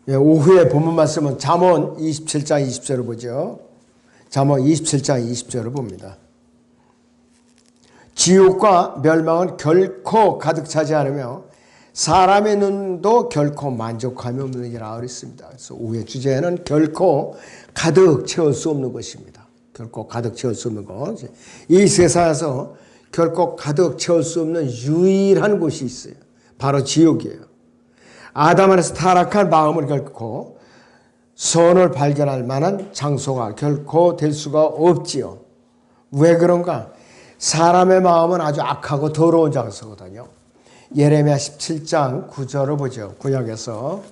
오후에 본문 말씀은 잠언 27장 20절을 보죠. 잠언 27장 20절을 봅니다. 지옥과 멸망은 결코 가득 차지 않으며 사람의 눈도 결코 만족함이 없느니라 그랬습니다. 그래서 오후의 주제는 결코 가득 채울 수 없는 것입니다. 결코 가득 채울 수 없는 것. 이 세상에서 결코 가득 채울 수 없는 유일한 곳이 있어요. 바로 지옥이에요. 아담 안에서 타락한 마음을 결코 선을 발견할 만한 장소가 결코 될 수가 없지요. 왜 그런가? 사람의 마음은 아주 악하고 더러운 장소거든요. 예레미야 17장 9절을 보죠. 구약에서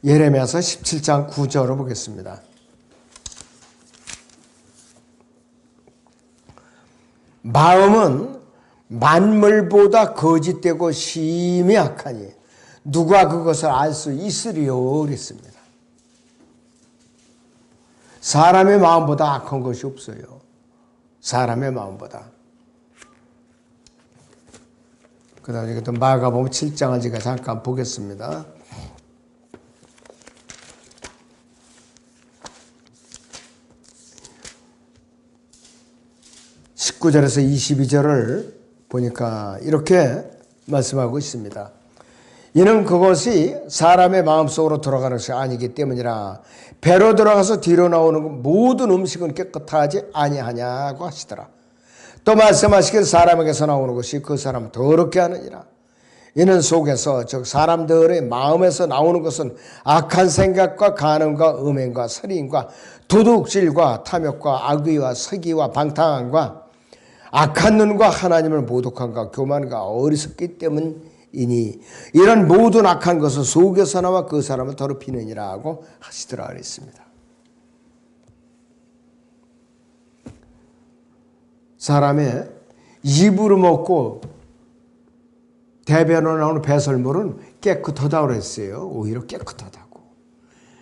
예레미야서 17장 9절을 보겠습니다. 마음은 만물보다 거짓되고 심히 악하니 누가 그것을 알 수 있으리요 그랬습니다. 사람의 마음보다 악한 것이 없어요. 사람의 마음보다. 그 다음에 이것도 마가복음 7장을 제가 잠깐 보겠습니다. 19절에서 22절을 보니까 이렇게 말씀하고 있습니다. 이는 그것이 사람의 마음속으로 들어가는 것이 아니기 때문이라 배로 들어가서 뒤로 나오는 모든 음식은 깨끗하지 아니하냐고 하시더라. 또 말씀하시길 사람에게서 나오는 것이 그 사람을 더럽게 하느니라. 이는 속에서 즉 사람들의 마음에서 나오는 것은 악한 생각과 간음과 음행과 살인과 도둑질과 탐욕과 악의와 서기와 방탕함과 악한 눈과 하나님을 모독함과 교만과 어리석기 때문이니 이런 모든 악한 것은 속에서 나와 그 사람을 더럽히느니라 하고 하시더라 그랬습니다. 사람의 입으로 먹고 대변으로 나오는 배설물은 깨끗하다고 그랬어요. 오히려 깨끗하다고.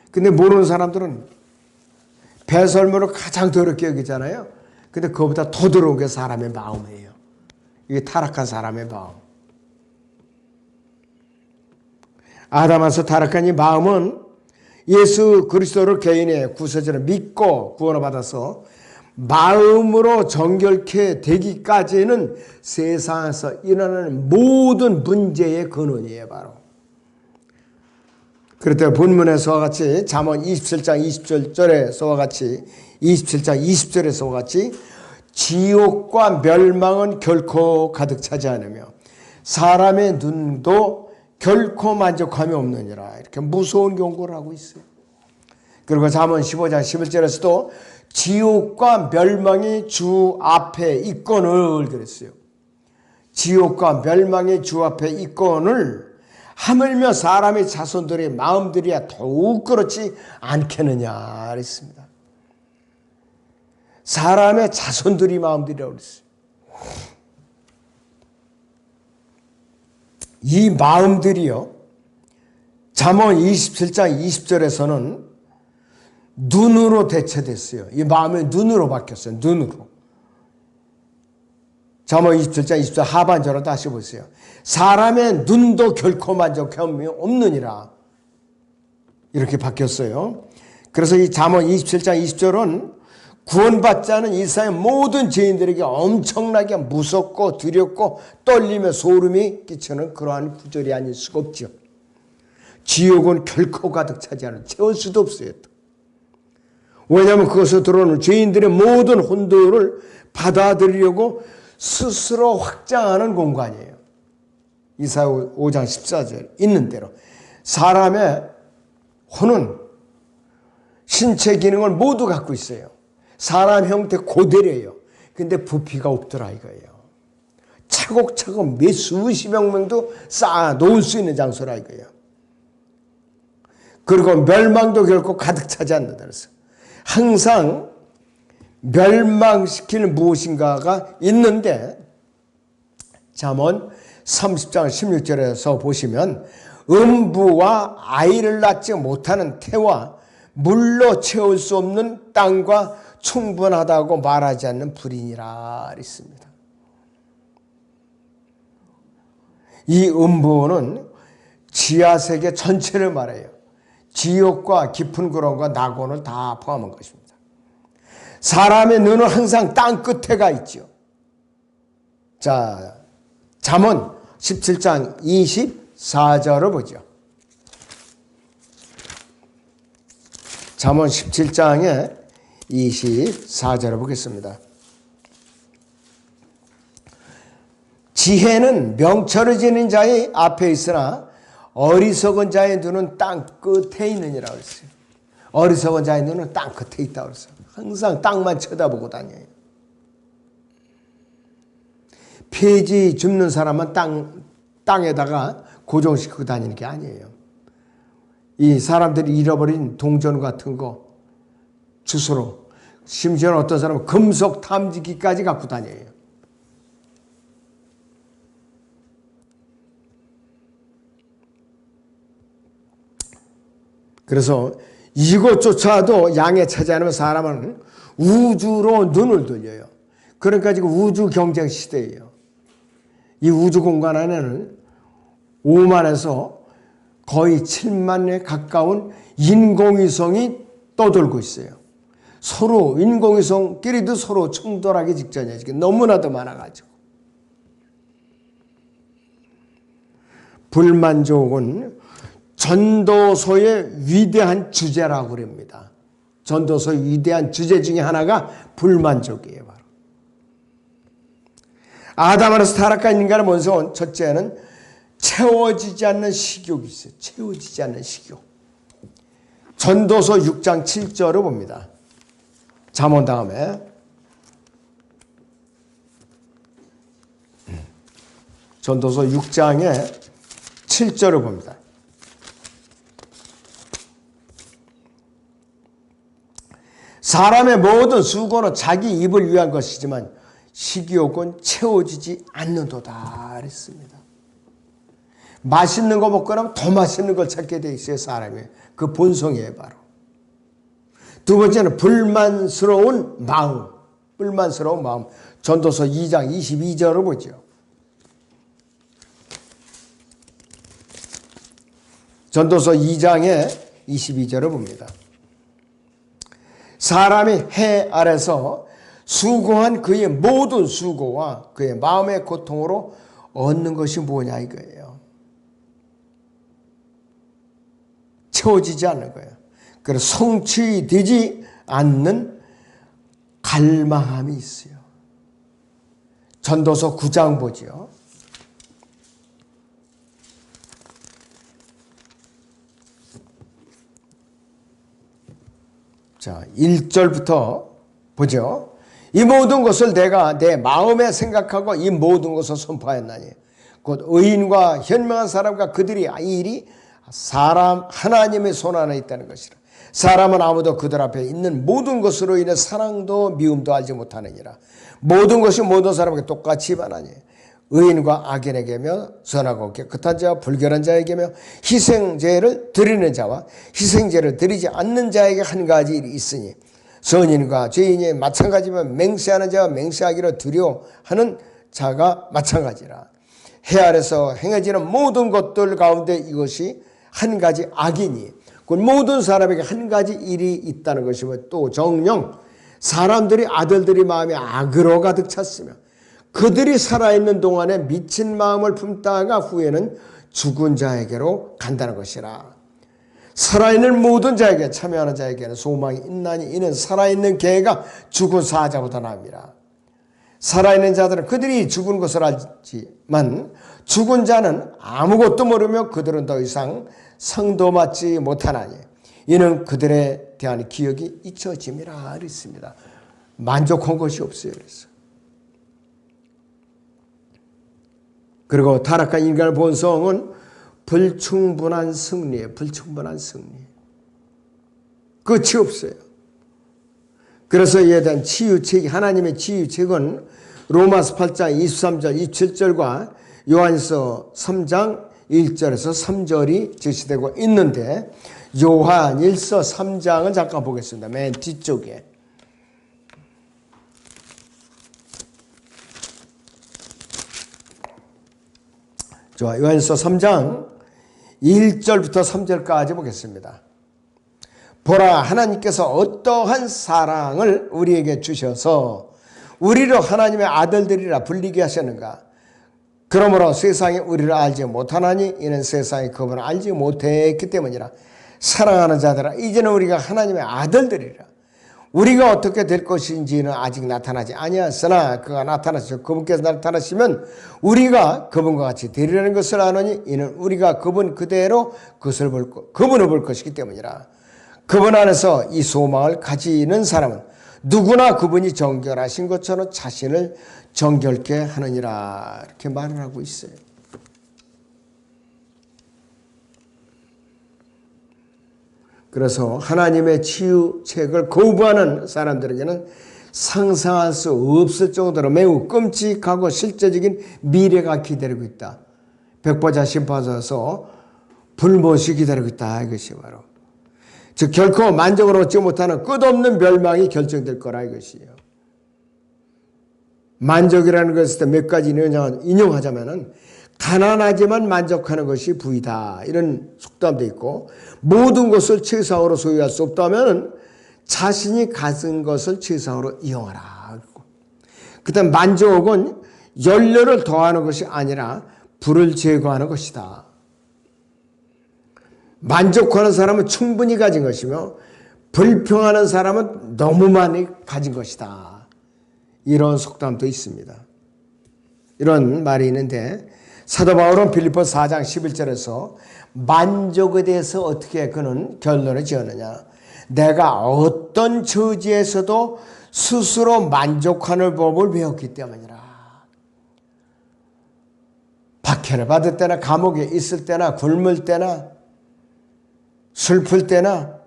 근데 모르는 사람들은 배설물을 가장 더럽게 여기잖아요. 근데 그거보다 더 더러운 게 사람의 마음이에요. 이게 타락한 사람의 마음. 아담에서 타락한 이 마음은 예수 그리스도를 개인의 구세주로 믿고 구원을 받아서 마음으로 정결케 되기까지는 세상에서 일어나는 모든 문제의 근원이에요. 바로. 그럴 때 본문에서와 같이 잠언 27장 20절에서와 같이 27장 20절에서와 같이 지옥과 멸망은 결코 가득 차지 않으며 사람의 눈도 결코 만족함이 없느니라. 이렇게 무서운 경고를 하고 있어요. 그리고 잠언 15장 11절에서도 지옥과 멸망이 주 앞에 있거늘 그랬어요. 지옥과 멸망이 주 앞에 있거늘 하물며 사람의 자손들의 마음들이야 더욱 그렇지 않겠느냐 그랬습니다. 사람의 자손들이 마음들이라고 그랬어요. 이 마음들이요. 잠언 27장 20절에서는 눈으로 대체됐어요. 이 마음이 눈으로 바뀌었어요. 눈으로. 잠언 27장 20절 하반절을 다시 보세요. 사람의 눈도 결코 만족함이 없느니라. 이렇게 바뀌었어요. 그래서 이 잠언 27장 20절은 구원받지 않은 이 세상의 모든 죄인들에게 엄청나게 무섭고 두렵고 떨리며 소름이 끼치는 그러한 구절이 아닐 수가 없죠. 지옥은 결코 가득 차지 않은 채울 수도 없어요. 왜냐하면 그것을 들어오는 죄인들의 모든 혼돈을 받아들이려고 스스로 확장하는 공간이에요. 이사야 5장 14절 있는 대로 사람의 혼은 신체 기능을 모두 갖고 있어요. 사람 형태 그대로예요. 근데 부피가 없더라 이거예요. 차곡차곡 몇 수십여 명도 쌓아 놓을 수 있는 장소라 이거예요. 그리고 멸망도 결코 가득 차지 않는다 그래서 항상 멸망시킬 무엇인가가 있는데 잠언 30장 16절에서 보시면 음부와 아이를 낳지 못하는 태와 물로 채울 수 없는 땅과 충분하다고 말하지 않는 불인이라 했습니다. 이 음부는 지하 세계 전체를 말해요. 지옥과 깊은 구름과 낙원을 다 포함한 것입니다. 사람의 눈은 항상 땅 끝에 가 있죠. 자, 잠언 17장 24절을 보죠. 잠언 17장의 24절을 보겠습니다. 지혜는 명철을 지닌 자의 앞에 있으나 어리석은 자의 눈은 땅 끝에 있느니라 그랬어요. 어리석은 자의 눈은 땅 끝에 있다고 그랬어요. 항상 땅만 쳐다보고 다녀요. 폐지 줍는 사람은 땅에다가 고정시키고 다니는 게 아니에요. 이 사람들이 잃어버린 동전 같은 거 주소로, 심지어는 어떤 사람은 금속 탐지기까지 갖고 다녀요. 그래서 이것조차도 양에 차지 않으면 사람은 우주로 눈을 돌려요. 그러니까 지금 우주 경쟁 시대예요. 이 우주 공간 안에는 5만에서 거의 7만에 가까운 인공위성이 떠돌고 있어요. 서로 인공위성끼리도 서로 충돌하기 직전이에요. 지금 너무나도 많아가지고. 불만족은 전도서의 위대한 주제라고 그럽니다. 전도서의 위대한 주제 중에 하나가 불만족이에요. 바로. 아담 안에서 타락한 인간의 먼저 첫째는 채워지지 않는 식욕이 있어요. 채워지지 않는 식욕. 전도서 6장 7절을 봅니다. 잠언 다음에 전도서 6장의 7절을 봅니다. 사람의 모든 수고는 자기 입을 위한 것이지만 식욕은 채워지지 않는도다 그랬습니다. 맛있는 거 먹고 나면 더 맛있는 걸 찾게 돼 있어요. 사람이. 그 본성이에요. 바로. 두 번째는 불만스러운 마음. 불만스러운 마음. 전도서 2장 22절을 보죠. 전도서 2장의 22절을 봅니다. 사람이 해 아래서 수고한 그의 모든 수고와 그의 마음의 고통으로 얻는 것이 뭐냐 이거예요. 채워지지 않는 거예요. 그래서 성취되지 않는 갈망함이 있어요. 전도서 9장 보죠. 자, 1절부터 보죠. 이 모든 것을 내가 내 마음에 생각하고 이 모든 것을 선포하였나니 곧 의인과 현명한 사람과 그들이 이 일이 사람 하나님의 손 안에 있다는 것이라. 사람은 아무도 그들 앞에 있는 모든 것으로 인해 사랑도 미움도 알지 못하느니라. 모든 것이 모든 사람에게 똑같이 반하니 의인과 악인에게며 선하고 깨끗한 자와 불결한 자에게며 희생제를 드리는 자와 희생제를 드리지 않는 자에게 한 가지 일이 있으니 선인과 죄인이 마찬가지면 맹세하는 자와 맹세하기를 두려워하는 자가 마찬가지라. 해 아래서 행해지는 모든 것들 가운데 이것이 한 가지 악이니 곧 모든 사람에게 한 가지 일이 있다는 것이며 또 정령 사람들이 아들들이 마음이 악으로 가득 찼으며 그들이 살아있는 동안에 미친 마음을 품다가 후에는 죽은 자에게로 간다는 것이라. 살아있는 모든 자에게 참여하는 자에게는 소망이 있나니 이는 살아있는 개가 죽은 사자보다 나음이라. 살아있는 자들은 그들이 죽은 것을 알지만 죽은 자는 아무것도 모르며 그들은 더 이상 상도 맞지 못하나니 이는 그들에 대한 기억이 잊혀짐이라 그랬습니다. 만족한 것이 없어요. 그래서. 그리고 타락한 인간의 본성은 불충분한 승리예요. 불충분한 승리. 끝이 없어요. 그래서 이에 대한 치유책, 하나님의 치유책은 로마서 8장 23절, 27절과 요한일서 3장 1절에서 3절이 제시되고 있는데 요한일서 3장을 잠깐 보겠습니다. 맨 뒤쪽에. 좋아, 요한일서 3장 1절부터 3절까지 보겠습니다. 보라, 하나님께서 어떠한 사랑을 우리에게 주셔서 우리를 하나님의 아들들이라 불리게 하셨는가. 그러므로 세상이 우리를 알지 못하나니 이는 세상이 그분을 알지 못했기 때문이라. 사랑하는 자들아, 이제는 우리가 하나님의 아들들이라. 우리가 어떻게 될 것인지는 아직 나타나지 아니하였으나 그가 나타나시고 그분께서 나타나시면 우리가 그분과 같이 되리라는 것을 아노니 이는 우리가 그분 그대로 그분을 볼 것이기 때문이라. 그분 안에서 이 소망을 가지는 사람은 누구나 그분이 정결하신 것처럼 자신을 정결케 하느니라. 이렇게 말을 하고 있어요. 그래서 하나님의 치유책을 거부하는 사람들에게는 상상할 수 없을 정도로 매우 끔찍하고 실제적인 미래가 기다리고 있다. 백보자 심판서에서 불못이 기다리고 있다. 이것이 바로 즉 결코 만족을 얻지 못하는 끝없는 멸망이 결정될 거라 이것이에요. 만족이라는 것을 몇 가지 인용하자면은 가난하지만 만족하는 것이 부이다. 이런 속담도 있고, 모든 것을 최상으로 소유할 수 없다면 자신이 가진 것을 최상으로 이용하라. 그 다음 만족은 연료를 더하는 것이 아니라 불을 제거하는 것이다. 만족하는 사람은 충분히 가진 것이며 불평하는 사람은 너무 많이 가진 것이다. 이런 속담도 있습니다. 이런 말이 있는데 사도 바울은 빌립보서 4장 11절에서 만족에 대해서 어떻게 그는 결론을 지었느냐. 내가 어떤 처지에서도 스스로 만족하는 법을 배웠기 때문이라. 박해를 받을 때나 감옥에 있을 때나 굶을 때나 슬플 때나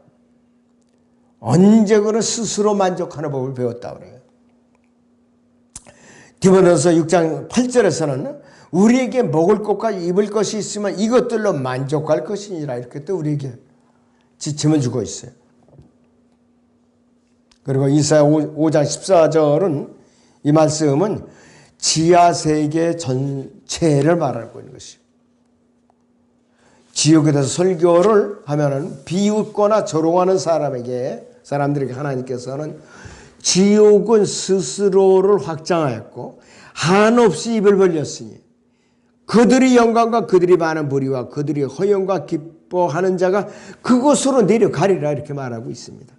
언제 그는 스스로 만족하는 법을 배웠다 그래요. 디모데후서 6장 8절에서는 우리에게 먹을 것과 입을 것이 있으면 이것들로 만족할 것이니라. 이렇게 또 우리에게 지침을 주고 있어요. 그리고 이사야 5장 14절은 이 말씀은 지하세계 전체를 말하고 있는 것이에요. 지옥에 대해서 설교를 하면은 비웃거나 조롱하는 사람들에게 하나님께서는 지옥은 스스로를 확장하였고 한없이 입을 벌렸으니 그들의 영광과 그들이 많은 무리와 그들이 허영과 기뻐하는 자가 그곳으로 내려가리라. 이렇게 말하고 있습니다.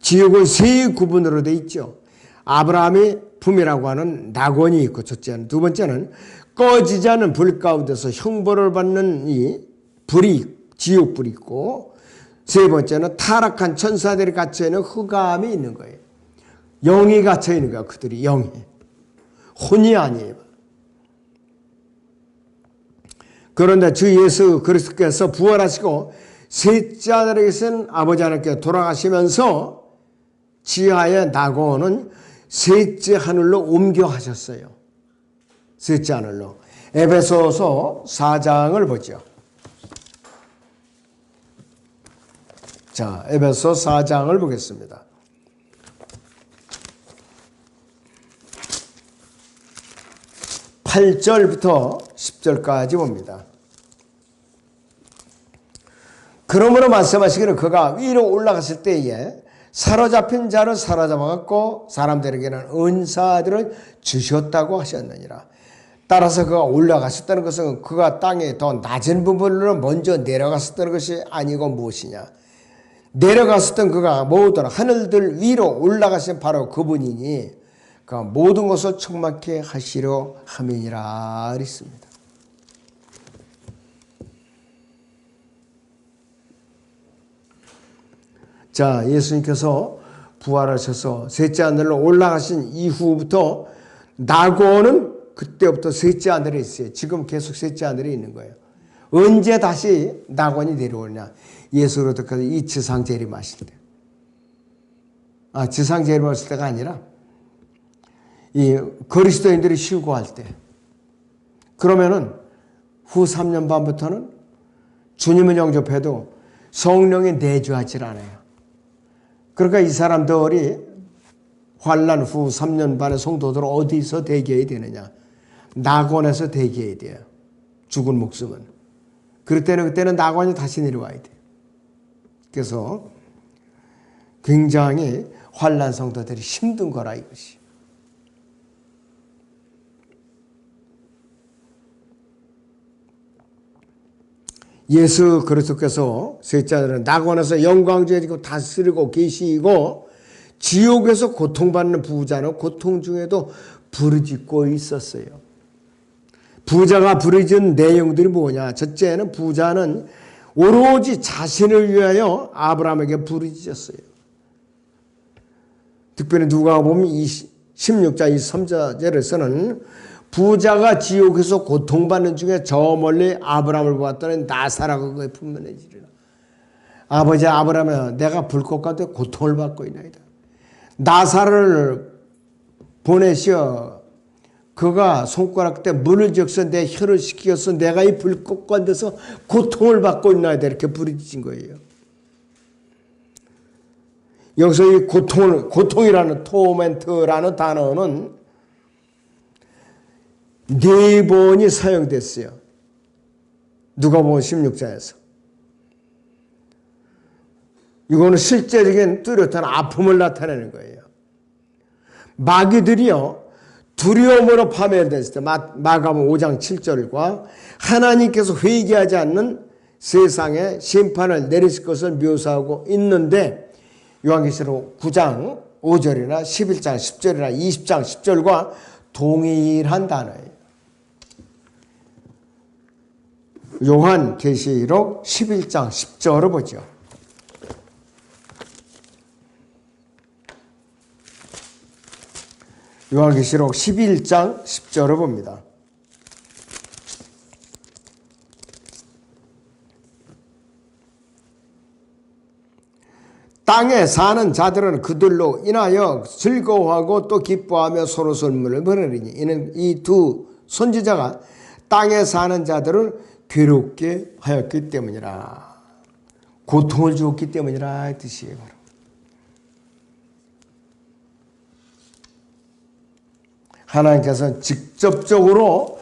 지옥은 세 구분으로 되어 있죠. 아브라함의 품이라고 하는 낙원이 있고, 첫째는, 두 번째는 꺼지지 않은 불 가운데서 형벌을 받는 이 불이, 지옥불이 있고, 세 번째는 타락한 천사들이 갇혀있는 흑암이 있는 거예요. 영이 갇혀있는 거야. 그들이 영이. 혼이 아니에요. 그런데 주 예수 그리스도께서 부활하시고 셋째 아들에게서는 아버지 하나님께 돌아가시면서 지하의 낙원은 셋째 하늘로 옮겨하셨어요. 셋째 하늘로. 에베소서 4장을 보죠. 자, 에베소 4장을 보겠습니다. 8절부터 10절까지 봅니다. 그러므로 말씀하시기를 그가 위로 올라갔을 때에 사로잡힌 자를 사로잡아갖고 사람들에게는 은사들을 주셨다고 하셨느니라. 따라서 그가 올라갔었다는 것은 그가 땅에 더 낮은 부분으로 먼저 내려갔었다는 것이 아니고 무엇이냐. 내려갔었던 그가 모든 하늘들 위로 올라가신 바로 그분이니 그가 모든 것을 충만케 하시려 함이니라 그랬습니다. 자, 예수님께서 부활하셔서 셋째 하늘로 올라가신 이후부터 낙원은 그때부터 셋째 하늘에 있어요. 지금 계속 셋째 하늘에 있는 거예요. 언제 다시 낙원이 내려오냐? 예수로부터 이 지상 재림하실 때. 지상 재림하실 때가 아니라 이 그리스도인들이 휴거할 때. 그러면은 후 3년 반부터는 주님을 영접해도 성령이 내주하지 않아요. 그러니까 이 사람들이 환난 후 3년 반의 성도들은 어디서 대기해야 되느냐? 낙원에서 대기해야 돼요. 죽은 목숨은. 그때는 나관이 다시 내려와야 돼. 그래서 굉장히 환난 성도들이 힘든 거라 이것이. 예수 그리스도께서 셋째는 낙원에서 영광주의고 다스리고 계시고 지옥에서 고통받는 부자는 고통 중에도 부르짖고 있었어요. 부자가 부르짖은 내용들이 뭐냐? 첫째는 부자는 오로지 자신을 위하여 아브라함에게 부르짖었어요. 특별히 누가복음 16장 23절에서는 부자가 지옥에서 고통받는 중에 저 멀리 아브라함을 보았더니 나사라고 그의 품면해지리라. 아버지 아브라함아, 내가 불꽃 가운데 고통을 받고 있나이다. 나사를 보내시어 그가 손가락 때 문을 적셔 내 혀를 식히어서 내가 이 불꽃 가운데서 고통을 받고 있나이다. 이렇게 부르짖은 거예요. 여기서 이 고통이라는 토멘트라는 단어는 4번이 사용됐어요. 누가복음 16장에서. 이거는 실제적인 뚜렷한 아픔을 나타내는 거예요. 마귀들이요, 두려움으로 파멸됐을 때 마가복음 5장 7절과 하나님께서 회개하지 않는 세상에 심판을 내리실 것을 묘사하고 있는데 요한계시록 9장 5절이나 11장 10절이나 20장 10절과 동일한 단어예요. 요한계시록 11장 10절을 보죠. 요한계시록 11장 10절을 봅니다. 땅에 사는 자들은 그들로 인하여 즐거워하고 또 기뻐하며 서로 선물을 보내리니 이는 이 두 선지자가 땅에 사는 자들을 괴롭게 하였기 때문이라. 고통을 주었기 때문이라 이 뜻이에요. 바로. 하나님께서는 직접적으로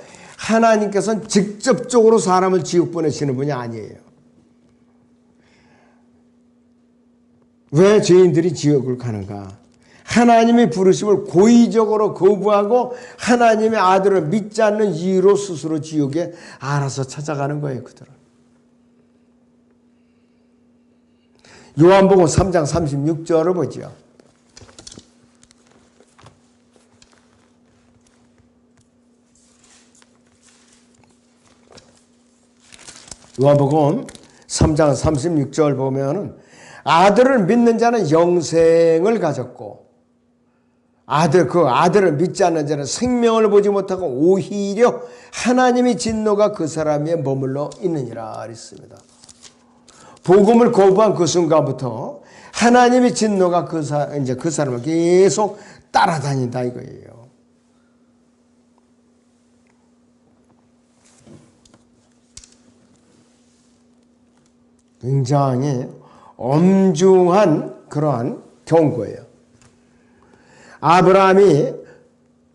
사람을 지옥 보내시는 분이 아니에요. 왜 죄인들이 지옥을 가는가? 하나님의 부르심을 고의적으로 거부하고 하나님의 아들을 믿지 않는 이유로 스스로 지옥에 알아서 찾아가는 거예요. 그들은. 요한복음 3장 36절을 보죠. 요한복음 3장 36절 보면은 아들을 믿는 자는 영생을 가졌고 그 아들을 믿지 않는 자는 생명을 보지 못하고 오히려 하나님의 진노가 그 사람 위에 머물러 있느니라 그랬습니다. 복음을 거부한 그 순간부터 하나님의 진노가 그 사람을 계속 따라다닌다 이거예요. 굉장히 엄중한 그러한 경고예요. 아브라함이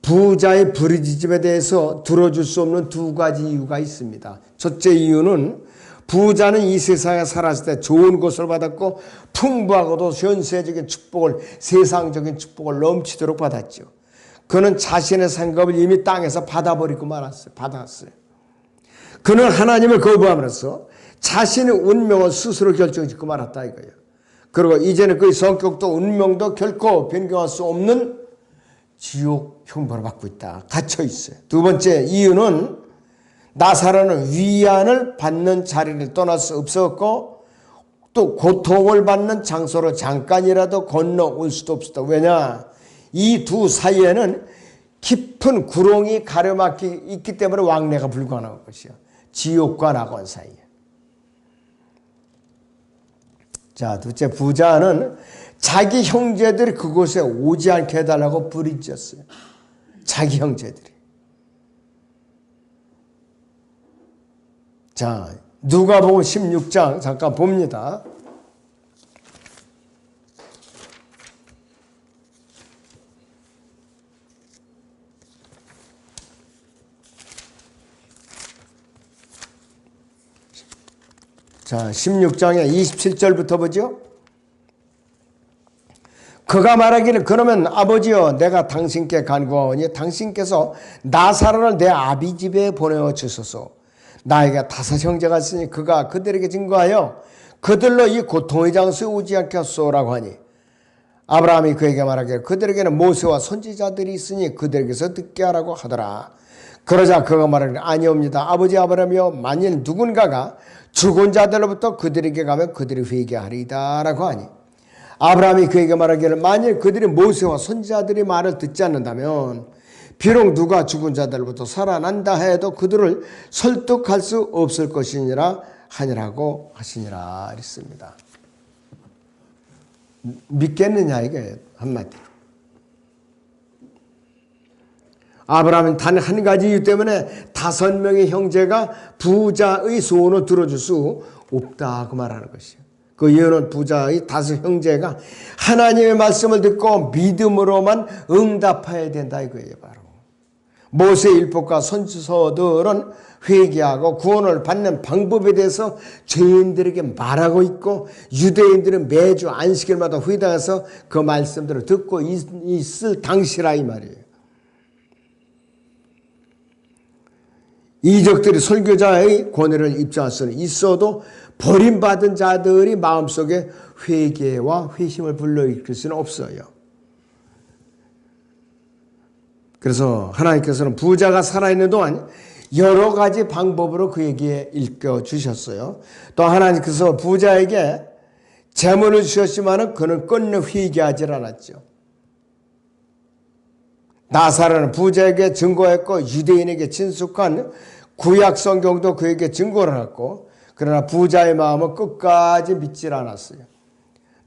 부자의 부르짖음에 대해서 들어줄 수 없는 두 가지 이유가 있습니다. 첫째 이유는 부자는 이 세상에 살았을 때 좋은 것을 받았고 풍부하고도 현세적인 축복을, 세상적인 축복을 넘치도록 받았죠. 그는 자신의 상급을 이미 땅에서 받았어요. 그는 하나님을 거부함으로써 자신의 운명을 스스로 결정짓고 말았다 이거예요. 그리고 이제는 그의 성격도 운명도 결코 변경할 수 없는 지옥 형벌을 받고 있다. 갇혀 있어요. 두 번째 이유는 나사로는 위안을 받는 자리를 떠날 수 없었고 또 고통을 받는 장소로 잠깐이라도 건너올 수도 없었다. 왜냐? 이 두 사이에는 깊은 구렁이 가려막히 있기 때문에 왕래가 불가능한 것이요. 지옥과 낙원 사이에. 자, 둘째 부자는 자기 형제들이 그곳에 오지 않게 해달라고 부르짖었어요. 자기 형제들이. 자, 누가복음 16장 잠깐 봅니다. 자, 16장의 27절부터 보죠. 그가 말하기를 그러면 아버지여 내가 당신께 간구하오니 당신께서 나사로를 내 아비 집에 보내어 주소서. 나에게 5 형제가 있으니 그가 그들에게 증거하여 그들로 이 고통의 장소에 오지 않게 하소서라고 하니 아브라함이 그에게 말하기를 그들에게는 모세와 선지자들이 있으니 그들에게서 듣게 하라고 하더라. 그러자 그가 말하기를 아니옵니다. 아버지 아브라함이여 만일 누군가가 죽은 자들로부터 그들에게 가면 그들이 회개하리이다 라고 하니 아브라함이 그에게 말하기를 만일 그들이 모세와 선지자들의 말을 듣지 않는다면 비록 누가 죽은 자들로부터 살아난다 해도 그들을 설득할 수 없을 것이니라 하니라고 하시니라 했습니다. 믿겠느냐 이게 한마디로. 아브라함은 단 한 가지 이유 때문에 5명의 형제가 부자의 소원을 들어줄 수 없다 그 말하는 것이에요. 그 이유는 부자의 5 형제가 하나님의 말씀을 듣고 믿음으로만 응답해야 된다 이거예요. 바로 모세의 율법과 선지서들은 회개하고 구원을 받는 방법에 대해서 죄인들에게 말하고 있고 유대인들은 매주 안식일마다 회당에서 그 말씀들을 듣고 있을 당시라 이 말이에요. 이적들이 설교자의 권위를 입증할 수는 있어도 버림받은 자들이 마음속에 회개와 회심을 불러일으킬 수는 없어요. 그래서 하나님께서는 부자가 살아있는 동안 여러 가지 방법으로 그에게 일깨워주셨어요. 또 하나님께서 부자에게 재물을 주셨지만 그는 끝내 회개하지 않았죠. 나사로는 부자에게 증거했고 유대인에게 친숙한 구약 성경도 그에게 증거를 했고 그러나 부자의 마음은 끝까지 믿질 않았어요.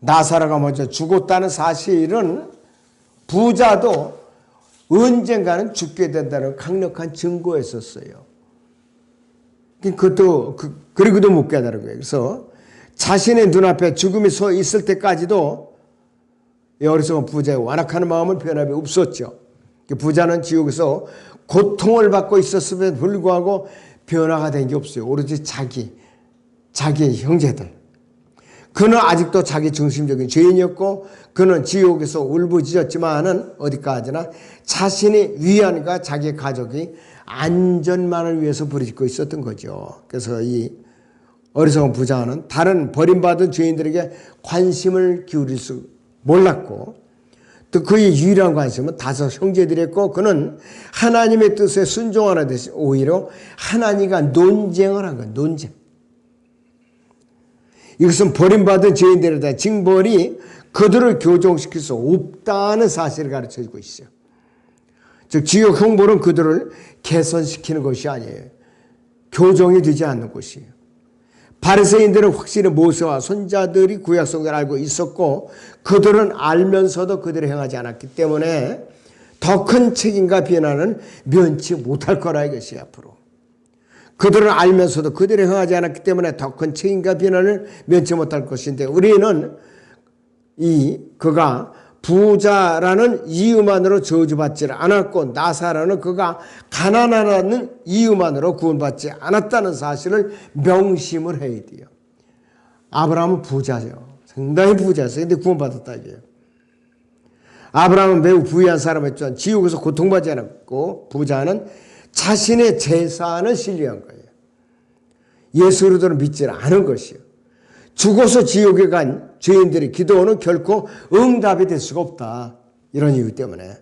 나사로가 먼저 죽었다는 사실은 부자도 언젠가는 죽게 된다는 강력한 증거였었어요. 그리고도 못 깨달은 거예요. 그래서 자신의 눈앞에 죽음이 서 있을 때까지도 어리석은 부자의 완악한 마음은 변함이 없었죠. 부자는 지옥에서 고통을 받고 있었음에도 불구하고 변화가 된 게 없어요. 오로지 자기 형제들. 그는 아직도 자기 중심적인 죄인이었고 그는 지옥에서 울부짖었지만은 어디까지나 자신의 위안과 자기 가족이 안전만을 위해서 부르짖고 있었던 거죠. 그래서 이 어리석은 부자는 다른 버림받은 죄인들에게 관심을 기울일 수 몰랐고 또 그의 유일한 관심은 5 형제들이었고 그는 하나님의 뜻에 순종하는 대신 오히려 하나님과 논쟁을 한 거예요. 논쟁. 이것은 버림받은 죄인들에 대한 징벌이 그들을 교정시킬 수 없다는 사실을 가르쳐주고 있어요. 즉 지옥 형벌은 그들을 개선시키는 것이 아니에요. 교정이 되지 않는 것이에요. 바리새인들은 확실히 모세와 선지자들이 구약 성경을 알고 있었고 그들은 알면서도 그들을 행하지 않았기 때문에 더 큰 책임과 비난은 면치 못할 거라 이것이 앞으로. 그들은 알면서도 그들을 행하지 않았기 때문에 더 큰 책임과 비난을 면치 못할 것인데 우리는 그가 부자라는 이유만으로 저주받지 않았고 나사로는 그가 가난하다는 이유만으로 구원받지 않았다는 사실을 명심을 해야 돼요. 아브라함은 부자죠. 상당히 부자였어요. 근데 구원받았다 이게요. 아브라함은 매우 부유한 사람이었지만 지옥에서 고통받지 않았고 부자는 자신의 재산을 신뢰한 거예요. 예수 그리스도를 믿지 않은 것이요. 죽어서 지옥에 간 죄인들의 기도는 결코 응답이 될 수가 없다. 이런 이유 때문에.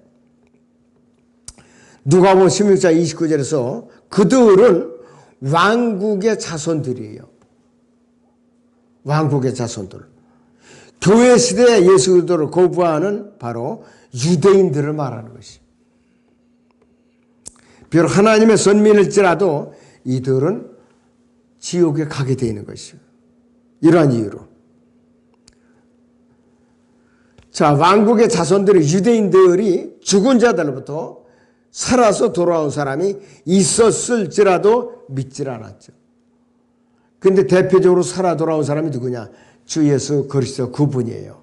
누가복음 16장 29절에서 그들은 왕국의 자손들이에요. 왕국의 자손들. 교회 시대에 예수 그리스도를 거부하는 바로 유대인들을 말하는 것이에요. 비록 하나님의 선민일지라도 이들은 지옥에 가게 되는 것이에요. 이러한 이유로. 자, 왕국의 자손들의 유대인들이 죽은 자들로부터 살아서 돌아온 사람이 있었을지라도 믿질 않았죠. 근데 대표적으로 살아 돌아온 사람이 누구냐? 주 예수 그리스도 그분이에요.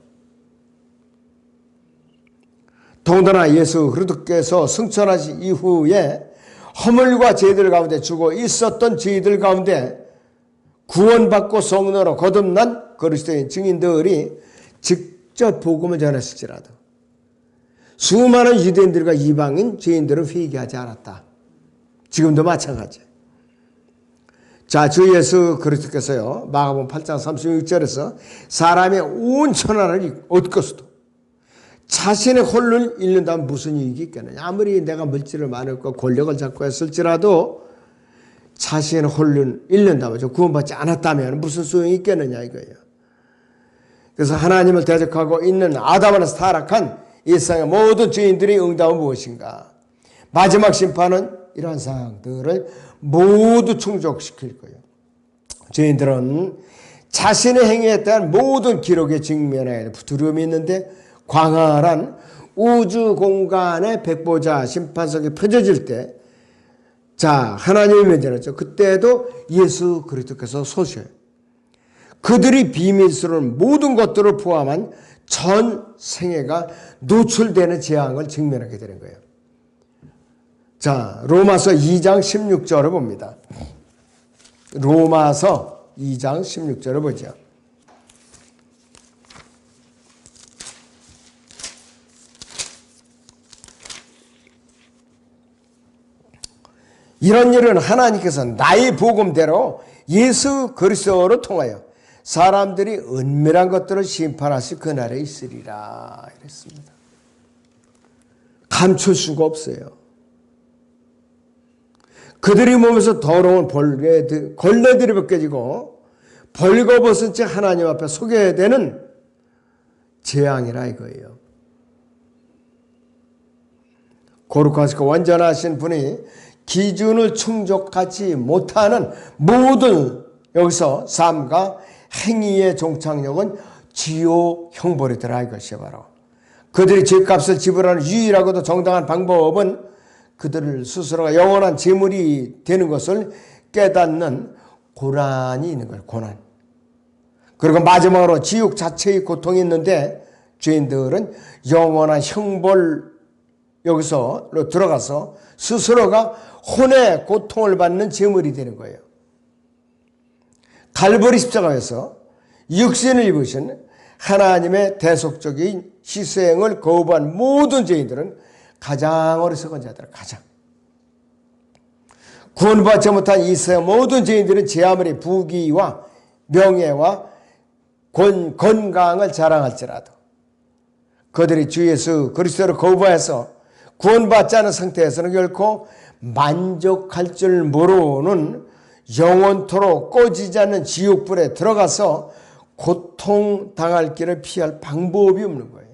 더군다나 예수 그리스도께서 승천하신 이후에 허물과 죄들 가운데 죽어 있었던 죄들 가운데 구원받고 성도로 거듭난 그리스도인 증인들이 직접 복음을 전했을지라도 수많은 유대인들과 이방인 죄인들은 회개하지 않았다. 지금도 마찬가지. 자, 주 예수 그리스도께서요, 마가복음 8장 36절에서 사람의 온 천하를 얻고서도 자신의 홀을 잃는다면 무슨 이익이 있겠느냐. 아무리 내가 물질을 많을까 권력을 잡고 했을지라도 자신의 홀을 잃는다면, 구원받지 않았다면 무슨 소용이 있겠느냐 이거예요. 그래서 하나님을 대적하고 있는 아담에서 타락한 이 세상의 모든 죄인들의 응답은 무엇인가? 마지막 심판은 이러한 사항들을 모두 충족시킬 거예요. 죄인들은 자신의 행위에 대한 모든 기록에 직면해 두려움이 있는데 광활한 우주 공간의 백보자 심판석이 펴져질 때, 자, 하나님의 면전했죠. 그때도 예수 그리스도께서 소셔요. 그들이 비밀스러운 모든 것들을 포함한 전 생애가 노출되는 재앙을 직면하게 되는 거예요. 자, 로마서 2장 16절을 봅니다. 로마서 2장 16절을 보죠. 이런 일은 하나님께서 나의 복음대로 예수 그리스도로 통하여 사람들이 은밀한 것들을 심판하실 그날에 있으리라 이랬습니다. 감출 수가 없어요. 그들이 몸에서 더러운 걸레들이 벗겨지고 벌거벗은 채 하나님 앞에 서게 되는 재앙이라 이거예요. 거룩하시고 완전하신 분이 기준을 충족하지 못하는 모든 여기서 삶과 행위의 종착역은 지옥 형벌이더라 이것이 바로. 그들이 죄값을 지불하는 유일하고도 정당한 방법은 그들을 스스로가 영원한 재물이 되는 것을 깨닫는 고난이 있는 거예요. 고난. 그리고 마지막으로 지옥 자체의 고통이 있는데 죄인들은 영원한 형벌 여기서 들어가서 스스로가 혼의 고통을 받는 제물이 되는 거예요. 갈보리 십자가에서 육신을 입으신 하나님의 대속적인 희생을 거부한 모든 죄인들은 가장 어리석은 자들, 가장 구원받지 못한 이 세상 모든 죄인들은 제 아무리 부귀와 명예와 건강을 자랑할지라도 그들이 주 예수 그리스도를 거부해서 구원받지 않은 상태에서는 결코 만족할 줄 모르는 영원토록 꺼지지 않는 지옥불에 들어가서 고통당할 길을 피할 방법이 없는 거예요.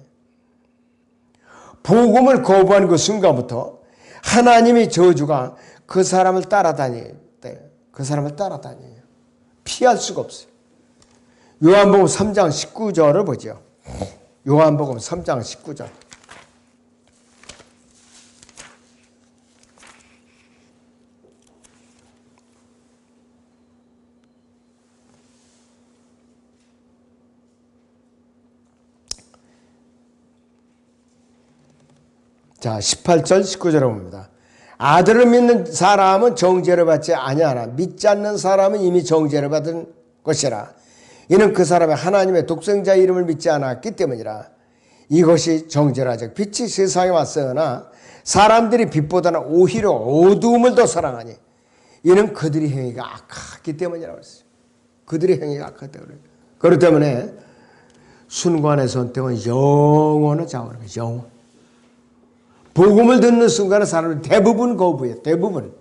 복음을 거부한 그 순간부터 하나님의 저주가 그 사람을 따라다닐 때, 그 사람을 따라다녀요. 피할 수가 없어요. 요한복음 3장 19절을 보죠. 요한복음 3장 19절. 자, 18절 19절을 봅니다. 아들을 믿는 사람은 정죄를 받지 아니하나 믿지 않는 사람은 이미 정죄를 받은 것이라. 이는 그 사람의 하나님의 독생자 이름을 믿지 않았기 때문이라. 이것이 정죄라. 즉 빛이 세상에 왔으나 사람들이 빛보다는 오히려 어두움을 더 사랑하니 이는 그들의 행위가 악하기 때문이라고 했어요. 그들의 행위가 악하기 때문에. 그렇기 때문에 순간의 선택은 영원을 장하는 거예요. 영원. 복음을 듣는 순간에 사람은 대부분 거부해요. 대부분.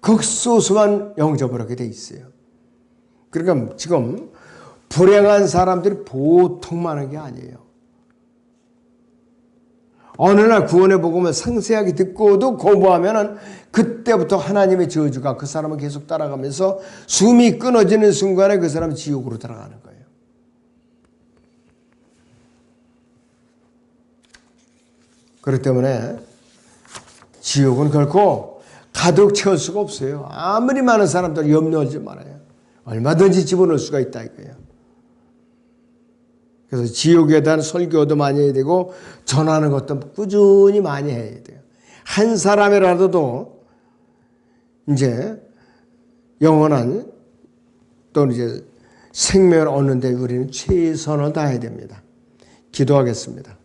극소수만 영접을 하게 돼 있어요. 그러니까 지금 불행한 사람들이 보통 많은 게 아니에요. 어느 날 구원의 복음을 상세하게 듣고도 거부하면은 그때부터 하나님의 저주가 그 사람을 계속 따라가면서 숨이 끊어지는 순간에 그 사람은 지옥으로 들어가는 거예요. 그렇기 때문에 지옥은 결코 가득 채울 수가 없어요. 아무리 많은 사람들 염려하지 말아요. 얼마든지 집어넣을 수가 있다 이거예요. 그래서 지옥에 대한 설교도 많이 해야 되고 전하는 것도 꾸준히 많이 해야 돼요. 한 사람이라도 이제 영원한 또는 이제 생명을 얻는데 우리는 최선을 다해야 됩니다. 기도하겠습니다.